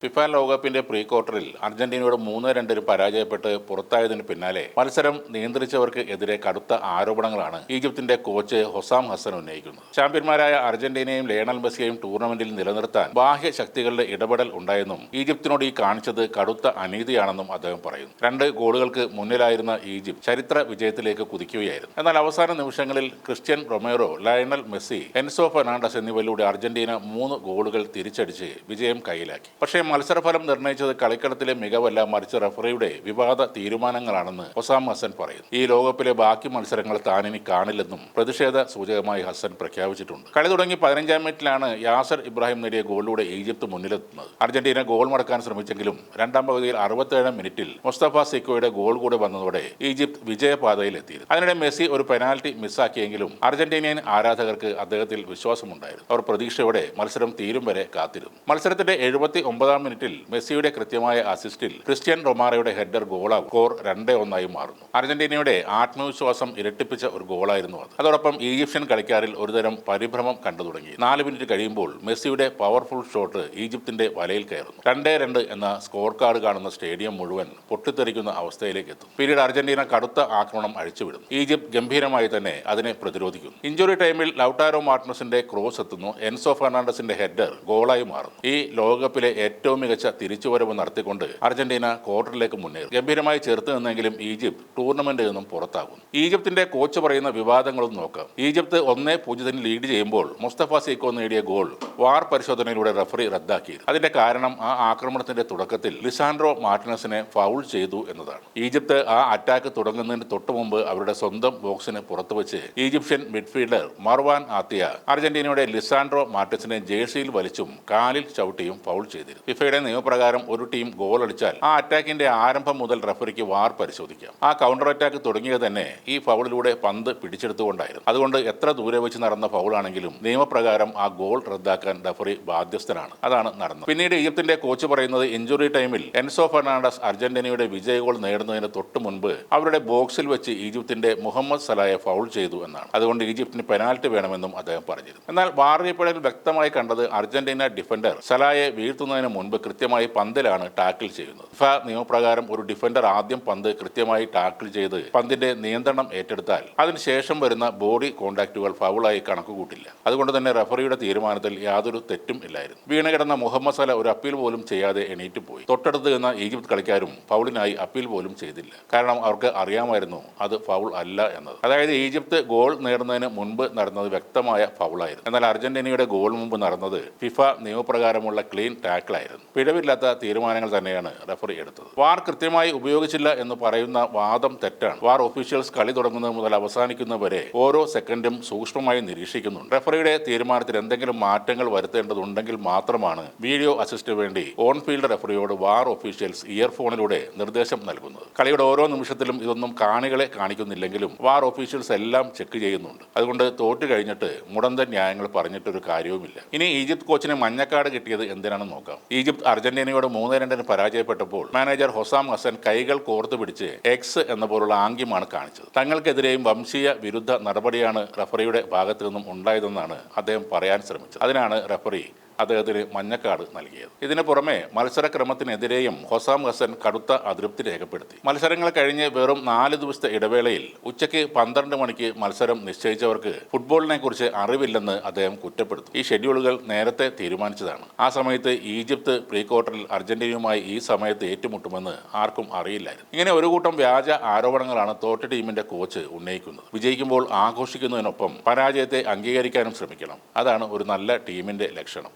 FIFA ലോകകപ്പിന്റെ pre ക്വാർട്ടറിൽ അർജന്റീനയോട് 3-2 പരാജയപ്പെട്ട് പുറത്തായതിന് പിന്നാലെ മത്സരം നിയന്ത്രിച്ചവർക്ക് എതിരെ കടുത്ത ആരോപണങ്ങളാണ് ഈജിപ്തിന്റെ കോച്ച് ഹൊസാം ഹസൻ ഉന്നയിക്കുന്നത്. ചാമ്പ്യന്മാരായ അർജന്റീനയും ലയണൽ മെസ്സിയെയും ടൂർണമെന്റിൽ നിലനിർത്താൻ ബാഹ്യ ശക്തികളുടെ ഇടപെടൽ ഉണ്ടായെന്നും ഈജിപ്തിനോട് ഈ കാണിച്ചത് കടുത്ത അനീതിയാണെന്നും അദ്ദേഹം പറയുന്നു. 2 ഗോളുകൾക്ക് മുന്നിലായിരുന്ന ഈജിപ്ത് ചരിത്ര വിജയത്തിലേക്ക് കുതിക്കുകയായിരുന്നു. എന്നാൽ അവസാന നിമിഷങ്ങളിൽ Cristian Romero, Lionel Messi, Enzo Fernandez എന്നിവരിലൂടെ അർജന്റീന 3 ഗോളുകൾ തിരിച്ചടിച്ച് വിജയം കൈയിലാക്കി. പക്ഷേ മത്സരഫലം നിർണ്ണയിച്ചത് കളിക്കളത്തിലെ മികവല്ല, മറിച്ച് റഫറിയുടെ വിവാദ തീരുമാനങ്ങളാണെന്ന് ഹൊസാം ഹസൻ പറയുന്നു. ഈ ലോകകപ്പിലെ ബാക്കി മത്സരങ്ങൾ താനിനി കാണില്ലെന്നും പ്രതിഷേധ സൂചകമായി ഹസൻ പ്രഖ്യാപിച്ചിട്ടുണ്ട്. കളി തുടങ്ങി 15-ാം മിനിറ്റിലാണ് യാസർ ഇബ്രാഹിം നേടിയ ഗോളിലൂടെ ഈജിപ്ത് മുന്നിലെത്തുന്നത്. അർജന്റീന ഗോൾ മടക്കാൻ ശ്രമിച്ചെങ്കിലും രണ്ടാം പകുതിയിൽ 67-ാം മിനിറ്റിൽ മുസ്തഫ സിക്കോയുടെ ഗോൾ കൂടെ വന്നതോടെ ഈജിപ്ത് വിജയപാതയിലെത്തിയിരുന്നു. അതിനിടെ മെസ്സി ഒരു പെനാൽറ്റി മിസ്സാക്കിയെങ്കിലും അർജന്റീനിയൻ ആരാധകർക്ക് അദ്ദേഹത്തിൽ വിശ്വാസമുണ്ടായിരുന്നു. അവർ പ്രതീക്ഷയോടെ മത്സരം തീരും വരെ കാത്തിരുന്നു. മത്സരത്തിന്റെ 79-ാം മിനിറ്റിൽ മെസ്സിയുടെ കൃത്യമായ അസിസ്റ്റിൽ ക്രിസ്ത്യൻ റൊമാറോയുടെ ഹെഡർ ഗോളാകും. സ്കോർ 2-1 മാറുന്നു. അർജന്റീനയുടെ ആത്മവിശ്വാസം ഇരട്ടിപ്പിച്ച ഒരു ഗോളായിരുന്നു അത്. അതോടൊപ്പം ഈജിപ്ഷ്യൻ കളിക്കാരിൽ ഒരുതരം പരിഭ്രമം കണ്ടു തുടങ്ങി. 4 മിനിറ്റ് കഴിയുമ്പോൾ മെസ്സിയുടെ പവർഫുൾ ഷോട്ട് ഈജിപ്തിന്റെ വലയിൽ കയറുന്നു. 2-2 എന്ന സ്കോർ കാർഡ് കാണുന്ന സ്റ്റേഡിയം മുഴുവൻ പൊട്ടിത്തെറിക്കുന്ന അവസ്ഥയിലേക്ക് എത്തും. പിന്നീട് അർജന്റീന കടുത്ത ആക്രമണം അഴിച്ചുവിടുന്നു. ഈജിപ്ത് ഗംഭീരമായി തന്നെ അതിനെ പ്രതിരോധിക്കുന്നു. ഇഞ്ചുറി ടൈമിൽ ലൗട്ടാരോ മാർട്ടിനസിന്റെ ക്രോസ് എത്തുന്നു. എൻസോ ഫെർണാണ്ടസിന്റെ ഹെഡർ ഗോളായി മാറുന്നു. ഈ ലോകകപ്പിലെ ഏറ്റവും മികച്ച തിരിച്ചുവരവ് നടത്തിക്കൊണ്ട് അർജന്റീന ക്വാർട്ടറിലേക്ക് മുന്നേറി. ഗംഭീരമായി ചെറുത്തു നിന്നെങ്കിലും ഈജിപ്ത് ടൂർണമെന്റിൽ നിന്നും പുറത്താകുന്നു. ഈജിപ്തിന്റെ കോച്ച് പറയുന്ന വിവാദങ്ങളും നോക്കാം. ഈജിപ്ത് 1-0 ലീഡ് ചെയ്യുമ്പോൾ മുസ്തഫ സീക്കോ നേടിയ ഗോൾ വാർ പരിശോധനയിലൂടെ റഫറി റദ്ദാക്കി. അതിന്റെ കാരണം ആ ആക്രമണത്തിന്റെ തുടക്കത്തിൽ ലിസാൻഡ്രോ മാർട്ടിനസിനെ ഫൗൾ ചെയ്തു എന്നതാണ്. ഈജിപ്ത് ആ അറ്റാക്ക് തുടങ്ങുന്നതിന് തൊട്ടു മുമ്പ് അവരുടെ സ്വന്തം ബോക്സിന് പുറത്തു വെച്ച് ഈജിപ്ഷ്യൻ മിഡ്ഫീൽഡർ മർവാൻ ആത്തിയ അർജന്റീനയുടെ ലിസാൻഡ്രോ മാർട്ടിനസിനെ ജേഴ്സിയിൽ വലിച്ചും കാലിൽ ചവിട്ടിയും ഫൗൾ ചെയ്തിരുന്നു. ഫിഫയുടെ നിയമപ്രകാരം ഒരു ടീം ഗോൾ അടിച്ചാൽ ആ അറ്റാക്കിന്റെ ആരംഭം മുതൽ റഫറിക്ക് വാർ പരിശോധിക്കാം. ആ കൗണ്ടർ അറ്റാക്ക് തുടങ്ങിയത് തന്നെ ഈ ഫൗളിലൂടെ പന്ത് പിടിച്ചെടുത്തുകൊണ്ടായിരുന്നു. അതുകൊണ്ട് എത്ര ദൂരെ വെച്ച് നടന്ന ഫൗളാണെങ്കിലും നിയമപ്രകാരം ആ ഗോൾ റദ്ദാക്കാൻ റഫറി ബാധ്യസ്ഥനാണ്. അതാണ് നടന്നത്. പിന്നീട് ഈജിപ്തിന്റെ കോച്ച് പറയുന്നത് ഇഞ്ചുറി ടൈമിൽ എൻസോ ഫെർണാണ്ടസ് അർജന്റീനയുടെ വിജയ ഗോൾ നേടുന്നതിന് തൊട്ട് മുൻപ് അവരുടെ ബോക്സിൽ വെച്ച് ഈജിപ്തിന്റെ മുഹമ്മദ് സലായെ ഫൗൾ ചെയ്തു എന്നാണ്. അതുകൊണ്ട് ഈജിപ്തിന് പെനാൽറ്റി വേണമെന്നും അദ്ദേഹം പറഞ്ഞിരുന്നു. എന്നാൽ വാർ റീപ്ലേയിൽ വ്യക്തമായി കണ്ടത് അർജന്റീന ഡിഫൻഡർ സലായെ വീഴ്ത്തുന്നതിന് മുൻപ് കൃത്യമായി പന്തിലാണ് ടാക്കിൾ ചെയ്യുന്നത്. ഫിഫ നിയമപ്രകാരം ഒരു ഡിഫൻഡർ ആദ്യം പന്ത് കൃത്യമായി ടാക്കിൾ ചെയ്ത് പന്തിന്റെ നിയന്ത്രണം ഏറ്റെടുത്താൽ അതിനുശേഷം വരുന്ന ബോഡി കോൺടാക്റ്റുകൾ ഫൗളായി കണക്കുകൂട്ടില്ല. അതുകൊണ്ട് തന്നെ റഫറിയുടെ തീരുമാനത്തിൽ യാതൊരു തെറ്റും ഇല്ലായിരുന്നു. വീണുകിടന്ന മുഹമ്മദ് സല ഒരു അപ്പീൽ പോലും ചെയ്യാതെ എണീറ്റ് പോയി. തൊട്ടടുത്ത് നിന്ന ഈജിപ്ത് കളിക്കാരും ഫൗളിനായി അപ്പീൽ പോലും ചെയ്തില്ല. കാരണം അവർക്ക് അറിയാമായിരുന്നു അത് ഫൗൾ അല്ല എന്നത്. അതായത് ഈജിപ്ത് ഗോൾ നേടുന്നതിന് മുൻപ് നടന്നത് വ്യക്തമായ ഫൗളായിരുന്നു. എന്നാൽ അർജന്റീനയുടെ ഗോൾ മുമ്പ് നടന്നത് ഫിഫ നിയമപ്രകാരമുള്ള ക്ലീൻ ടാക്കിൾ ആയിരുന്നു. പിഴവില്ലാത്ത തീരുമാനങ്ങൾ തന്നെയാണ് റഫറി എടുത്തത്. വാർ കൃത്യമായി ഉപയോഗിച്ചില്ല എന്ന് പറയുന്ന വാദം തെറ്റാണ്. വാർ ഒഫീഷ്യൽസ് കളി തുടങ്ങുന്നത് മുതൽ അവസാനിക്കുന്നവരെ ഓരോ സെക്കൻഡും സൂക്ഷ്മമായി നിരീക്ഷിക്കുന്നുണ്ട്. റഫറിയുടെ തീരുമാനത്തിൽ എന്തെങ്കിലും മാറ്റങ്ങൾ വരുത്തേണ്ടതുണ്ടെങ്കിൽ മാത്രമാണ് വീഡിയോ അസിസ്റ്റ് വേണ്ടി ഓൺ ഫീൽഡ് റഫറിയോട് വാർ ഒഫീഷ്യൽസ് ഇയർഫോണിലൂടെ നിർദ്ദേശം നൽകുന്നത്. കളിയുടെ ഓരോ നിമിഷത്തിലും ഇതൊന്നും കാണികളെ കാണിക്കുന്നില്ലെങ്കിലും വാർ ഒഫീഷ്യൽസ് എല്ലാം ചെക്ക് ചെയ്യുന്നുണ്ട്. അതുകൊണ്ട് തോറ്റു കഴിഞ്ഞിട്ട് മുടന്തൻ ന്യായങ്ങൾ പറഞ്ഞിട്ടൊരു കാര്യവുമില്ല. ഇനി ഈജിപ്ത് കോച്ചിന് മഞ്ഞക്കാർഡ് കിട്ടിയത് എന്തിനാണെന്ന് നോക്കാം. ഈജിപ്ത് അർജന്റീനയോട് 3-2 പരാജയപ്പെട്ടപ്പോൾ മാനേജർ ഹൊസാം ഹസൻ കൈകൾ കോർത്തു പിടിച്ച് എക്സ് എന്ന പോലുള്ള ആംഗ്യമാണ് കാണിച്ചത്. തങ്ങൾക്കെതിരെയും വംശീയ വിരുദ്ധ നടപടിയാണ് റഫറിയുടെ ഭാഗത്തു നിന്നും ഉണ്ടായതെന്നാണ് അദ്ദേഹം പറയാൻ ശ്രമിച്ചത്. അതിനാണ് റഫറി അദ്ദേഹത്തിന് മഞ്ഞക്കാർഡ് നൽകിയത്. ഇതിനു പുറമെ മത്സരക്രമത്തിനെതിരെയും ഹൊസാം ഹസൻ കടുത്ത അതൃപ്തി രേഖപ്പെടുത്തി. മത്സരങ്ങൾ കഴിഞ്ഞ് വെറും 4 ദിവസത്തെ ഇടവേളയിൽ ഉച്ചയ്ക്ക് 12 മണിക്ക് മത്സരം നിശ്ചയിച്ചവർക്ക് ഫുട്ബോളിനെ കുറിച്ച് അറിവില്ലെന്ന് അദ്ദേഹം കുറ്റപ്പെടുത്തി. ഈ ഷെഡ്യൂളുകൾ നേരത്തെ തീരുമാനിച്ചതാണ്. ആ സമയത്ത് ഈജിപ്ത് പ്രീ ക്വാർട്ടറിൽ അർജന്റീനയുമായി ഈ സമയത്ത് ഏറ്റുമുട്ടുമെന്ന് ആർക്കും അറിയില്ലായിരുന്നു. ഇങ്ങനെ ഒരു കൂട്ടം വ്യാജ ആരോപണങ്ങളാണ് തോറ്റ ടീമിന്റെ കോച്ച് ഉന്നയിക്കുന്നത്. വിജയിക്കുമ്പോൾ ആഘോഷിക്കുന്നതിനൊപ്പം പരാജയത്തെ അംഗീകരിക്കാനും ശ്രമിക്കണം. അതാണ് ഒരു നല്ല ടീമിന്റെ ലക്ഷണം.